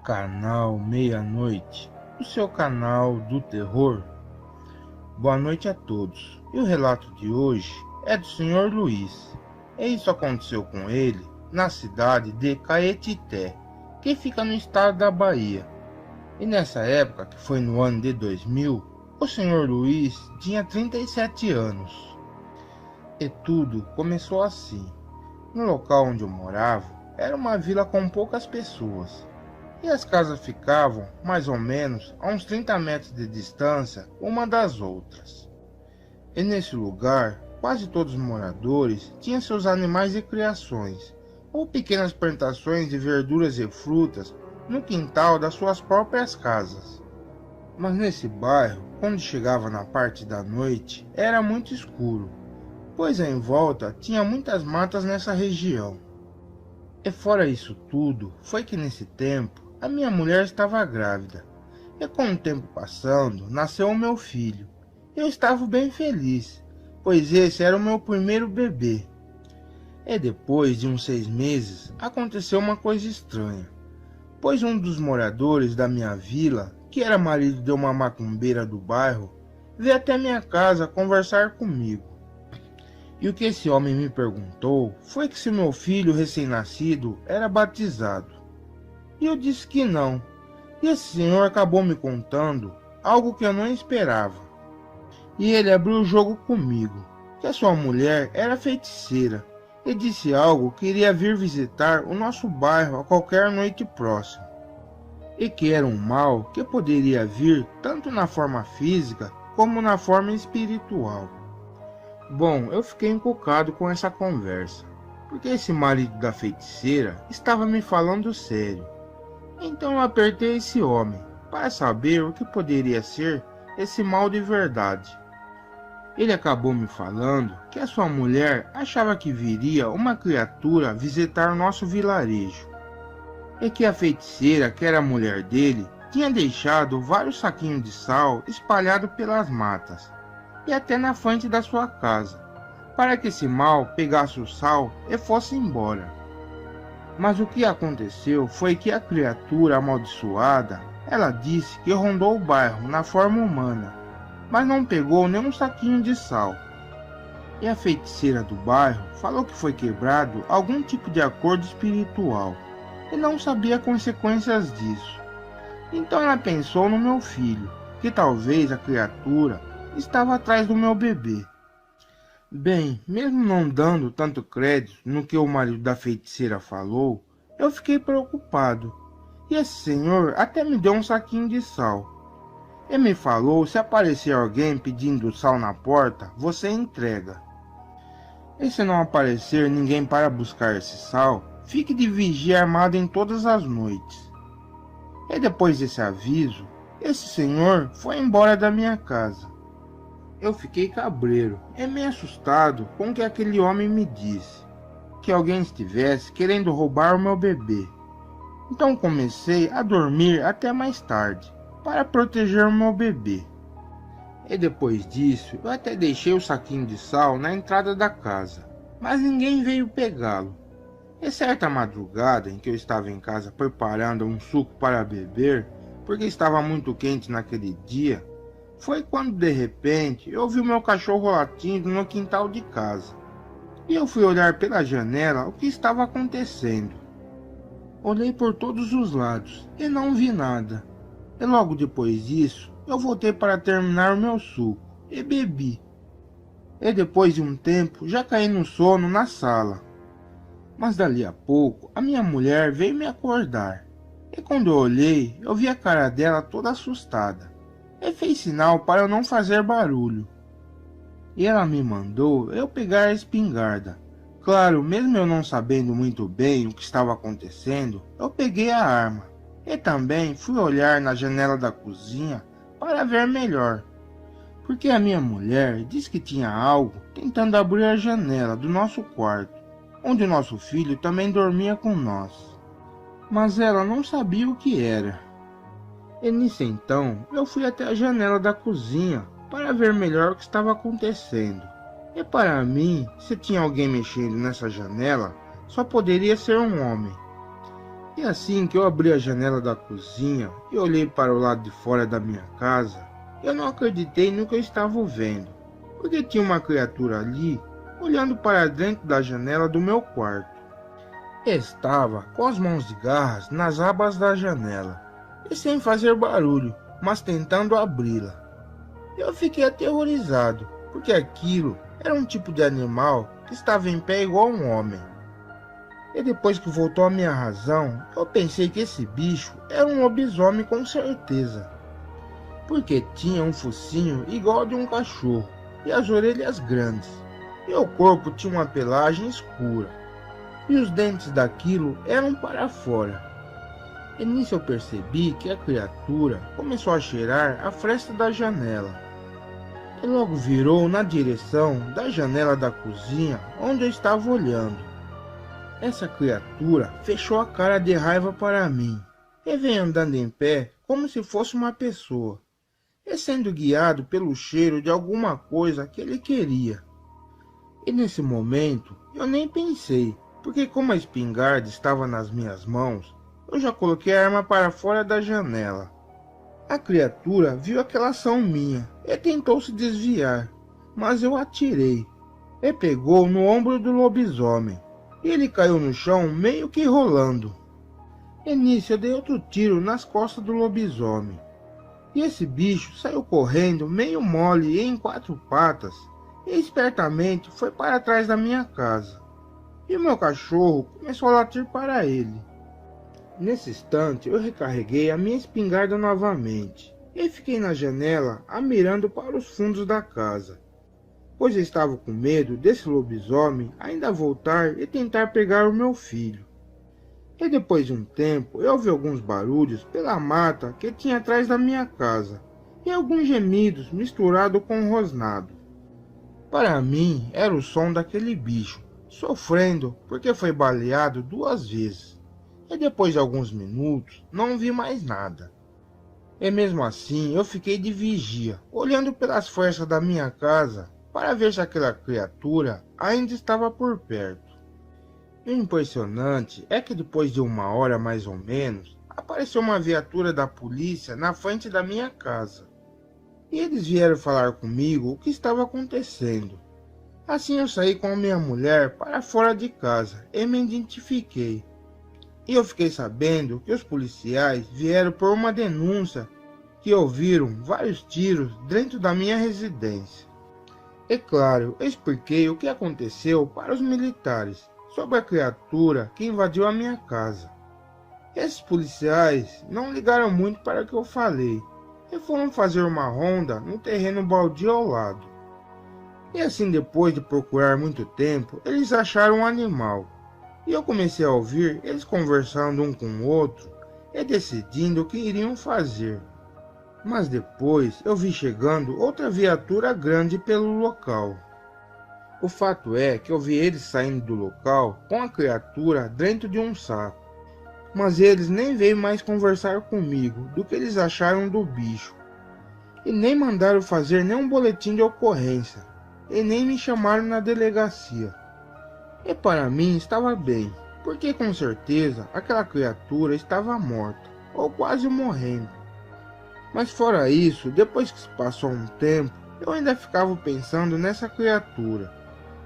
Canal Meia-Noite, o seu canal do terror. Boa noite a todos. E o relato de hoje é do Sr. Luiz. E isso aconteceu com ele na cidade de Caetité, que fica no estado da Bahia. E nessa época, que foi no ano de 2000, o Sr. Luiz tinha 37 anos. E tudo começou assim. No local onde eu morava, era uma vila com poucas pessoas. E as casas ficavam, mais ou menos, a uns 30 metros de distância uma das outras. E nesse lugar, quase todos os moradores tinham seus animais e criações, ou pequenas plantações de verduras e frutas no quintal das suas próprias casas. Mas nesse bairro, quando chegava na parte da noite, era muito escuro, pois em volta tinha muitas matas nessa região. E fora isso tudo, foi que nesse tempo a minha mulher estava grávida. E com o tempo passando, nasceu o meu filho. Eu estava bem feliz, pois esse era o meu primeiro bebê. E depois de uns 6 meses, aconteceu uma coisa estranha, pois um dos moradores da minha vila, que era marido de uma macumbeira do bairro, veio até minha casa conversar comigo. E o que esse homem me perguntou foi que se meu filho recém-nascido era batizado. E eu disse que não. E esse senhor acabou me contando algo que eu não esperava. E ele abriu o jogo comigo, que a sua mulher era feiticeira, e disse algo que iria vir visitar o nosso bairro a qualquer noite próxima. E que era um mal que poderia vir tanto na forma física como na forma espiritual. Bom, eu fiquei encucado com essa conversa, porque esse marido da feiticeira estava me falando sério. Então eu apertei esse homem, para saber o que poderia ser esse mal de verdade. Ele acabou me falando que a sua mulher achava que viria uma criatura visitar nosso vilarejo, e que a feiticeira, que era a mulher dele, tinha deixado vários saquinhos de sal espalhados pelas matas, e até na frente da sua casa, para que esse mal pegasse o sal e fosse embora. Mas o que aconteceu foi que a criatura amaldiçoada, ela disse que rondou o bairro na forma humana, mas não pegou nenhum saquinho de sal. E a feiticeira do bairro falou que foi quebrado algum tipo de acordo espiritual, e não sabia consequências disso. Então ela pensou no meu filho, que talvez a criatura estava atrás do meu bebê. Bem, mesmo não dando tanto crédito no que o marido da feiticeira falou, eu fiquei preocupado. E esse senhor até me deu um saquinho de sal. E me falou, se aparecer alguém pedindo sal na porta, você entrega. E se não aparecer ninguém para buscar esse sal, fique de vigia armado em todas as noites. E depois desse aviso, esse senhor foi embora da minha casa. Eu fiquei cabreiro e meio assustado com o que aquele homem me disse, que alguém estivesse querendo roubar o meu bebê. Então comecei a dormir até mais tarde, para proteger o meu bebê. E depois disso, eu até deixei o saquinho de sal na entrada da casa, mas ninguém veio pegá-lo. E certa madrugada em que eu estava em casa preparando um suco para beber, porque estava muito quente naquele dia, foi quando de repente eu vi o meu cachorro latindo no quintal de casa. E eu fui olhar pela janela o que estava acontecendo. Olhei por todos os lados e não vi nada. E logo depois disso, eu voltei para terminar o meu suco e bebi. E depois de um tempo, já caí no sono na sala. Mas dali a pouco, a minha mulher veio me acordar. E quando eu olhei, eu vi a cara dela toda assustada. E fez sinal para eu não fazer barulho. E ela me mandou eu pegar a espingarda. Claro, mesmo eu não sabendo muito bem o que estava acontecendo, eu peguei a arma. E também fui olhar na janela da cozinha para ver melhor. Porque a minha mulher disse que tinha algo tentando abrir a janela do nosso quarto, onde o nosso filho também dormia com nós. Mas ela não sabia o que era. E nisso então, eu fui até a janela da cozinha para ver melhor o que estava acontecendo. E para mim, se tinha alguém mexendo nessa janela, só poderia ser um homem. E assim que eu abri a janela da cozinha e olhei para o lado de fora da minha casa, eu não acreditei no que eu estava vendo, porque tinha uma criatura ali, olhando para dentro da janela do meu quarto. Estava com as mãos de garras nas abas da janela, e sem fazer barulho, mas tentando abri-la. Eu fiquei aterrorizado, porque aquilo era um tipo de animal que estava em pé igual um homem. E depois que voltou à minha razão, eu pensei que esse bicho era um lobisomem com certeza, porque tinha um focinho igual ao de um cachorro e as orelhas grandes, e o corpo tinha uma pelagem escura, e os dentes daquilo eram para fora. E nisso eu percebi que a criatura começou a cheirar a fresta da janela, e logo virou na direção da janela da cozinha onde eu estava olhando. Essa criatura fechou a cara de raiva para mim e veio andando em pé como se fosse uma pessoa, e sendo guiado pelo cheiro de alguma coisa que ele queria. E nesse momento eu nem pensei, porque como a espingarda estava nas minhas mãos, eu já coloquei a arma para fora da janela. A criatura viu aquela ação minha e tentou se desviar, mas eu atirei e pegou no ombro do lobisomem. E ele caiu no chão meio que rolando. E nisso eu dei outro tiro nas costas do lobisomem. E esse bicho saiu correndo meio mole e em 4 patas, e espertamente foi para trás da minha casa. E o meu cachorro começou a latir para ele. Nesse instante eu recarreguei a minha espingarda novamente, e fiquei na janela mirando para os fundos da casa, pois eu estava com medo desse lobisomem ainda voltar e tentar pegar o meu filho. E depois de um tempo, eu ouvi alguns barulhos pela mata que tinha atrás da minha casa, e alguns gemidos misturados com um rosnado. Para mim, era o som daquele bicho, sofrendo porque foi baleado 2 vezes. E depois de alguns minutos, não vi mais nada. E mesmo assim, eu fiquei de vigia, olhando pelas frestas da minha casa, para ver se aquela criatura ainda estava por perto. E o impressionante é que depois de 1 hora mais ou menos, apareceu uma viatura da polícia na frente da minha casa. E eles vieram falar comigo o que estava acontecendo. Assim eu saí com a minha mulher para fora de casa e me identifiquei. E eu fiquei sabendo que os policiais vieram por uma denúncia que ouviram vários tiros dentro da minha residência. É claro, eu expliquei o que aconteceu para os militares sobre a criatura que invadiu a minha casa. Esses policiais não ligaram muito para o que eu falei e foram fazer uma ronda no terreno baldio ao lado. E assim, depois de procurar muito tempo, eles acharam um animal. E eu comecei a ouvir eles conversando um com o outro e decidindo o que iriam fazer. Mas depois eu vi chegando outra viatura grande pelo local. O fato é que eu vi eles saindo do local com a criatura dentro de um saco. Mas eles nem veio mais conversar comigo do que eles acharam do bicho. E nem mandaram fazer nenhum boletim de ocorrência. E nem me chamaram na delegacia. E para mim estava bem, porque com certeza aquela criatura estava morta, ou quase morrendo. Mas fora isso, depois que se passou um tempo, eu ainda ficava pensando nessa criatura.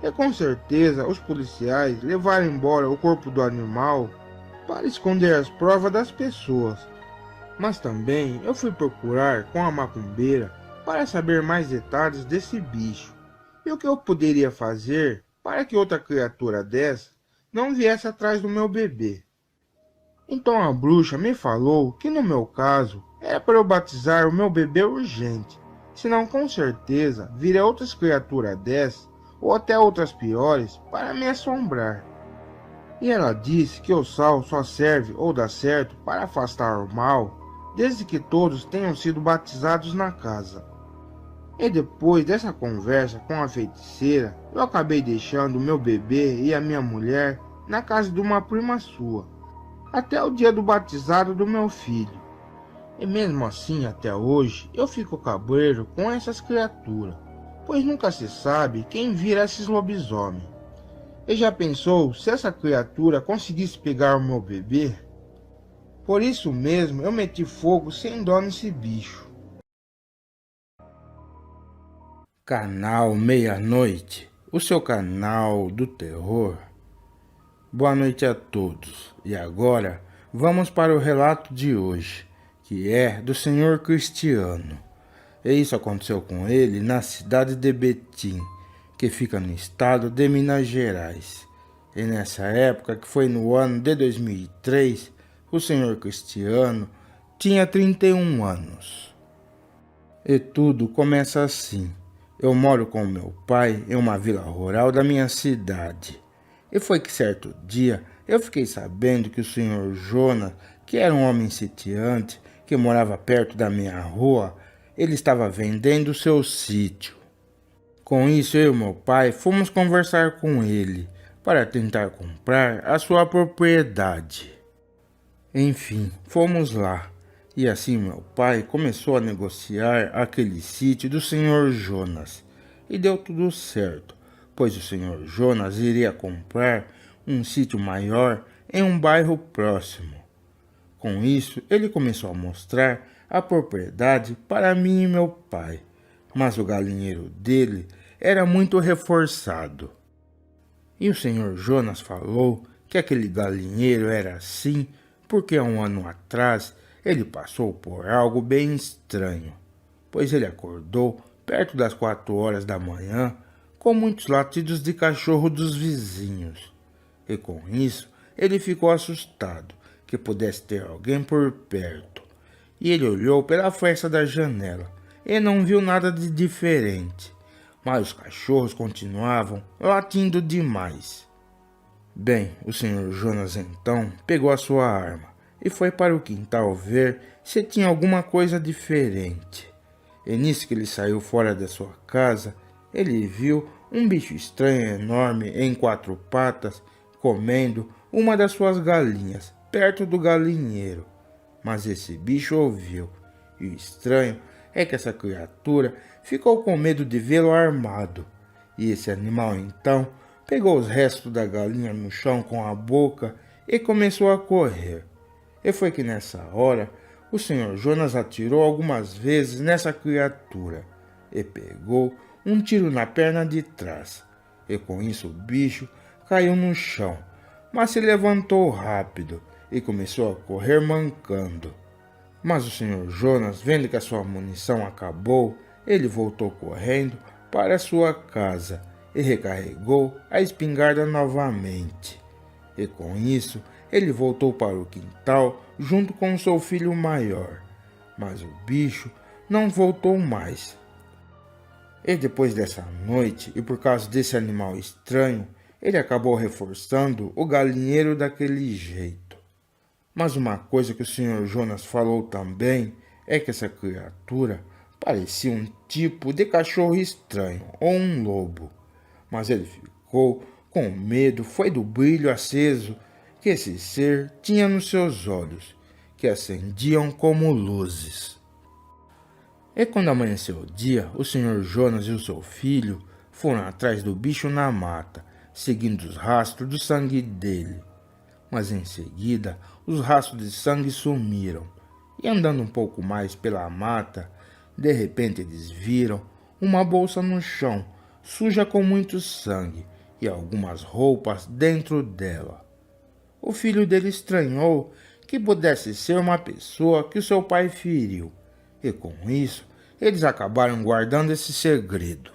E com certeza os policiais levaram embora o corpo do animal para esconder as provas das pessoas. Mas também eu fui procurar com a macumbeira para saber mais detalhes desse bicho e o que eu poderia fazer para que outra criatura dessa não viesse atrás do meu bebê. Então a bruxa me falou que no meu caso era para eu batizar o meu bebê urgente, senão com certeza viria outras criaturas dessas ou até outras piores para me assombrar. E ela disse que o sal só serve ou dá certo para afastar o mal, desde que todos tenham sido batizados na casa. E depois dessa conversa com a feiticeira, eu acabei deixando o meu bebê e a minha mulher na casa de uma prima sua, até o dia do batizado do meu filho. E mesmo assim, até hoje, eu fico cabreiro com essas criaturas, pois nunca se sabe quem vira esses lobisomens. E já pensou se essa criatura conseguisse pegar o meu bebê? Por isso mesmo eu meti fogo sem dó nesse bicho. Canal Meia-Noite, o seu canal do terror. Boa noite a todos. E agora, vamos para o relato de hoje, que é do Senhor Cristiano. E isso aconteceu com ele na cidade de Betim, que fica no estado de Minas Gerais. E nessa época, que foi no ano de 2003, o Senhor Cristiano tinha 31 anos. E tudo começa assim. Eu moro com meu pai em uma vila rural da minha cidade. E foi que certo dia eu fiquei sabendo que o senhor Jonas, que era um homem sitiante, que morava perto da minha rua, ele estava vendendo o seu sítio. Com isso, eu e meu pai fomos conversar com ele para tentar comprar a sua propriedade. Enfim, fomos lá. E assim meu pai começou a negociar aquele sítio do senhor Jonas. E deu tudo certo, pois o senhor Jonas iria comprar um sítio maior em um bairro próximo. Com isso, ele começou a mostrar a propriedade para mim e meu pai. Mas o galinheiro dele era muito reforçado. E o senhor Jonas falou que aquele galinheiro era assim porque há um ano atrás ele passou por algo bem estranho, pois ele acordou perto das 4 horas da manhã com muitos latidos de cachorro dos vizinhos. E com isso ele ficou assustado que pudesse ter alguém por perto. E ele olhou pela fresta da janela e não viu nada de diferente, mas os cachorros continuavam latindo demais. Bem, o senhor Jonas então pegou a sua arma e foi para o quintal ver se tinha alguma coisa diferente. E nisso que ele saiu fora da sua casa, ele viu um bicho estranho enorme em 4 patas comendo uma das suas galinhas perto do galinheiro. Mas esse bicho ouviu, e o estranho é que essa criatura ficou com medo de vê-lo armado. E esse animal então pegou os restos da galinha no chão com a boca e começou a correr. E foi que nessa hora o senhor Jonas atirou algumas vezes nessa criatura e pegou um tiro na perna de trás. E com isso o bicho caiu no chão, mas se levantou rápido e começou a correr mancando. Mas o senhor Jonas, vendo que a sua munição acabou, ele voltou correndo para sua casa e recarregou a espingarda novamente. E com isso, ele voltou para o quintal junto com seu filho maior. Mas o bicho não voltou mais. E depois dessa noite, e por causa desse animal estranho, ele acabou reforçando o galinheiro daquele jeito. Mas uma coisa que o senhor Jonas falou também é que essa criatura parecia um tipo de cachorro estranho ou um lobo. Mas ele ficou com medo, foi do brilho aceso que esse ser tinha nos seus olhos, que acendiam como luzes. E quando amanheceu o dia, o senhor Jonas e o seu filho foram atrás do bicho na mata, seguindo os rastros do sangue dele. Mas em seguida, os rastros de sangue sumiram, e andando um pouco mais pela mata, de repente eles viram uma bolsa no chão, suja com muito sangue, e algumas roupas dentro dela. O filho dele estranhou que pudesse ser uma pessoa que o seu pai feriu, e com isso, eles acabaram guardando esse segredo.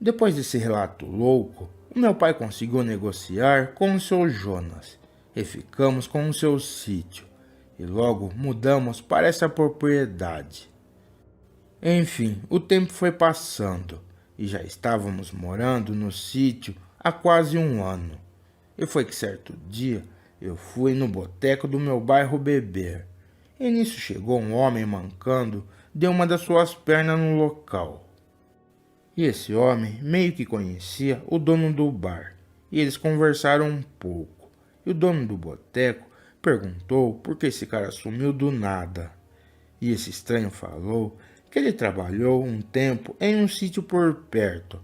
Depois desse relato louco, o meu pai conseguiu negociar com o seu Jonas, e ficamos com o seu sítio, e logo mudamos para essa propriedade. Enfim, o tempo foi passando, e já estávamos morando no sítio há quase um ano. E foi que certo dia eu fui no boteco do meu bairro beber, e nisso chegou um homem mancando de uma das suas pernas no local. E esse homem meio que conhecia o dono do bar, e eles conversaram um pouco. E o dono do boteco perguntou por que esse cara sumiu do nada. E esse estranho falou que ele trabalhou um tempo em um sítio por perto,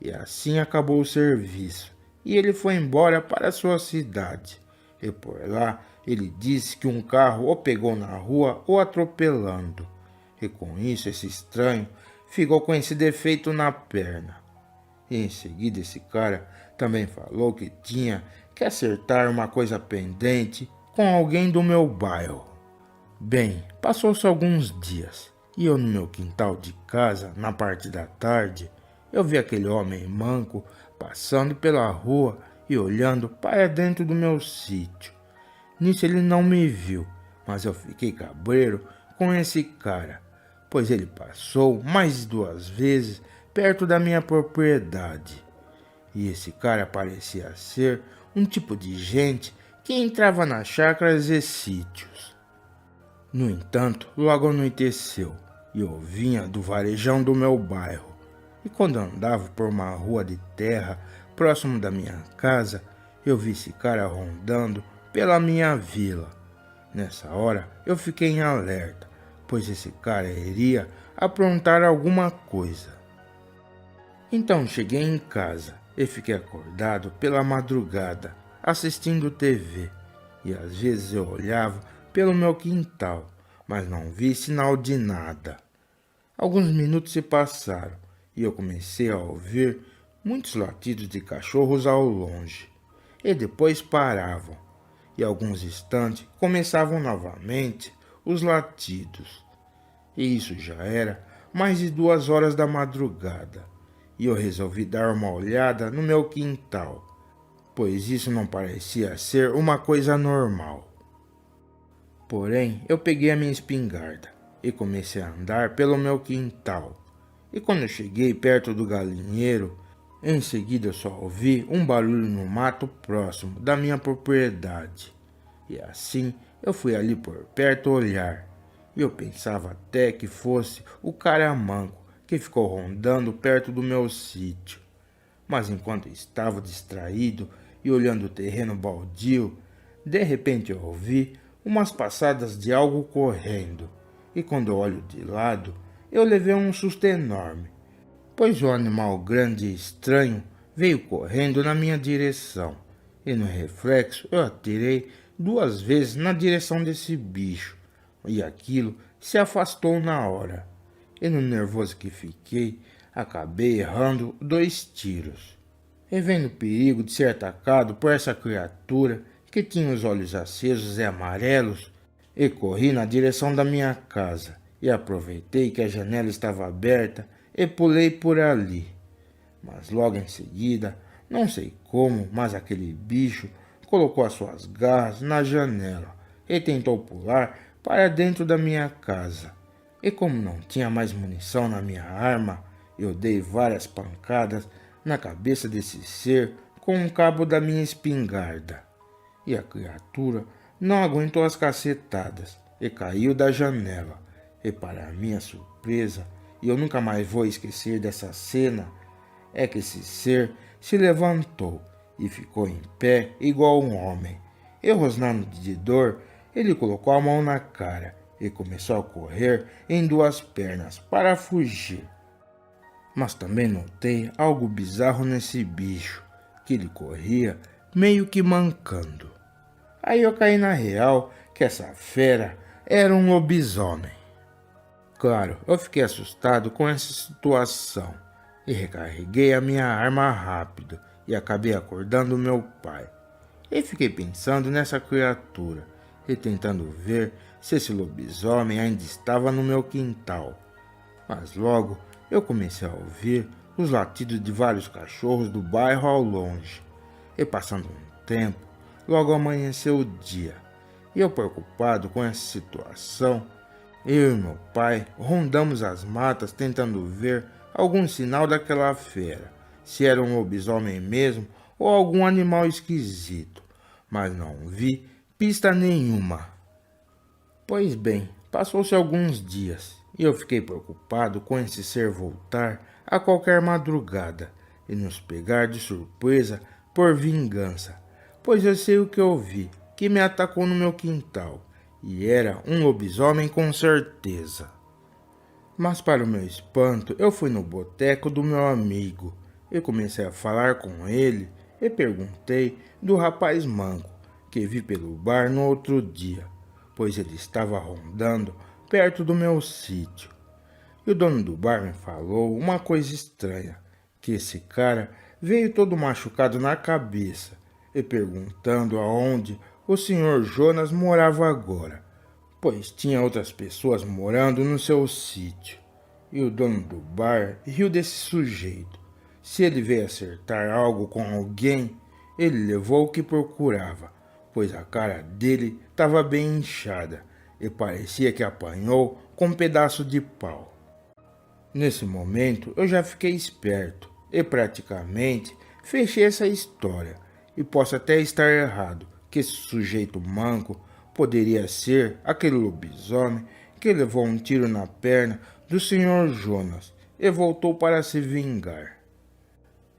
e assim acabou o serviço, e ele foi embora para sua cidade. E por lá ele disse que um carro o pegou na rua o atropelando. E com isso esse estranho ficou com esse defeito na perna. E em seguida esse cara também falou que tinha que acertar uma coisa pendente com alguém do meu bairro. Bem, passou-se alguns dias e eu no meu quintal de casa, na parte da tarde, eu vi aquele homem manco passando pela rua e olhando para dentro do meu sítio. Nisso ele não me viu, mas eu fiquei cabreiro com esse cara, pois ele passou mais de 2 vezes perto da minha propriedade. E esse cara parecia ser um tipo de gente que entrava nas chácaras e sítios. No entanto, logo anoiteceu e eu vinha do varejão do meu bairro. E quando andava por uma rua de terra próximo da minha casa, eu vi esse cara rondando pela minha vila. Nessa hora eu fiquei em alerta, pois esse cara iria aprontar alguma coisa. Então cheguei em casa e fiquei acordado pela madrugada, assistindo TV. E às vezes eu olhava pelo meu quintal, mas não vi sinal de nada. Alguns minutos se passaram e eu comecei a ouvir muitos latidos de cachorros ao longe. E depois paravam, e alguns instantes começavam novamente os latidos. E isso já era mais de 2 horas da madrugada, e eu resolvi dar uma olhada no meu quintal, pois isso não parecia ser uma coisa normal. Porém, eu peguei a minha espingarda e comecei a andar pelo meu quintal. E quando eu cheguei perto do galinheiro, em seguida eu só ouvi um barulho no mato próximo da minha propriedade. E assim eu fui ali por perto olhar. E eu pensava até que fosse o cara manco que ficou rondando perto do meu sítio. Mas enquanto estava distraído e olhando o terreno baldio, de repente eu ouvi umas passadas de algo correndo. E quando eu olho de lado, eu levei um susto enorme, pois um animal grande e estranho veio correndo na minha direção. E no reflexo eu atirei 2 vezes na direção desse bicho, e aquilo se afastou na hora. E no nervoso que fiquei, acabei errando 2 tiros. E vendo o perigo de ser atacado por essa criatura que tinha os olhos acesos e amarelos, e corri na direção da minha casa, e aproveitei que a janela estava aberta e pulei por ali. Mas logo em seguida, não sei como, mas aquele bicho colocou as suas garras na janela e tentou pular para dentro da minha casa. E como não tinha mais munição na minha arma, eu dei várias pancadas na cabeça desse ser com um cabo da minha espingarda. E a criatura não aguentou as cacetadas e caiu da janela. E para minha surpresa, e eu nunca mais vou esquecer dessa cena, é que esse ser se levantou e ficou em pé igual um homem. E rosnando de dor, ele colocou a mão na cara e começou a correr em 2 pernas para fugir. Mas também notei algo bizarro nesse bicho, que ele corria meio que mancando. Aí eu caí na real que essa fera era um lobisomem. Claro, eu fiquei assustado com essa situação e recarreguei a minha arma rápido e acabei acordando meu pai. E fiquei pensando nessa criatura e tentando ver se esse lobisomem ainda estava no meu quintal. Mas logo eu comecei a ouvir os latidos de vários cachorros do bairro ao longe. E passando um tempo, logo amanheceu o dia. E eu, preocupado com essa situação, eu e meu pai rondamos as matas tentando ver algum sinal daquela fera, se era um lobisomem mesmo ou algum animal esquisito, mas não vi pista nenhuma. Pois bem, passou-se alguns dias e eu fiquei preocupado com esse ser voltar a qualquer madrugada e nos pegar de surpresa por vingança, pois eu sei o que eu vi, que me atacou no meu quintal, e era um lobisomem com certeza. Mas para o meu espanto, eu fui no boteco do meu amigo e comecei a falar com ele e perguntei do rapaz manco que vi pelo bar no outro dia, pois ele estava rondando perto do meu sítio. E o dono do bar me falou uma coisa estranha, que esse cara veio todo machucado na cabeça e perguntando aonde o senhor Jonas morava agora, pois tinha outras pessoas morando no seu sítio. E o dono do bar riu desse sujeito. Se ele veio acertar algo com alguém, ele levou o que procurava, pois a cara dele estava bem inchada e parecia que apanhou com um pedaço de pau. Nesse momento eu já fiquei esperto e praticamente fechei essa história, e posso até estar errado, que esse sujeito manco poderia ser aquele lobisomem que levou um tiro na perna do senhor Jonas e voltou para se vingar.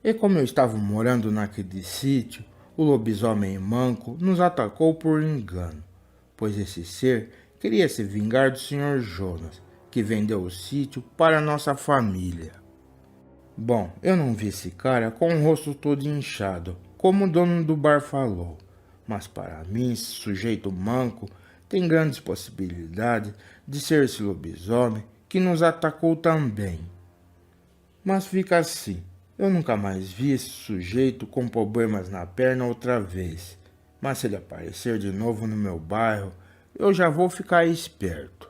E como eu estava morando naquele sítio, o lobisomem manco nos atacou por engano, pois esse ser queria se vingar do senhor Jonas, que vendeu o sítio para nossa família. Bom, eu não vi esse cara com o rosto todo inchado, como o dono do bar falou, mas para mim esse sujeito manco tem grandes possibilidades de ser esse lobisomem que nos atacou também. Mas fica assim, eu nunca mais vi esse sujeito com problemas na perna outra vez, mas se ele aparecer de novo no meu bairro, eu já vou ficar esperto.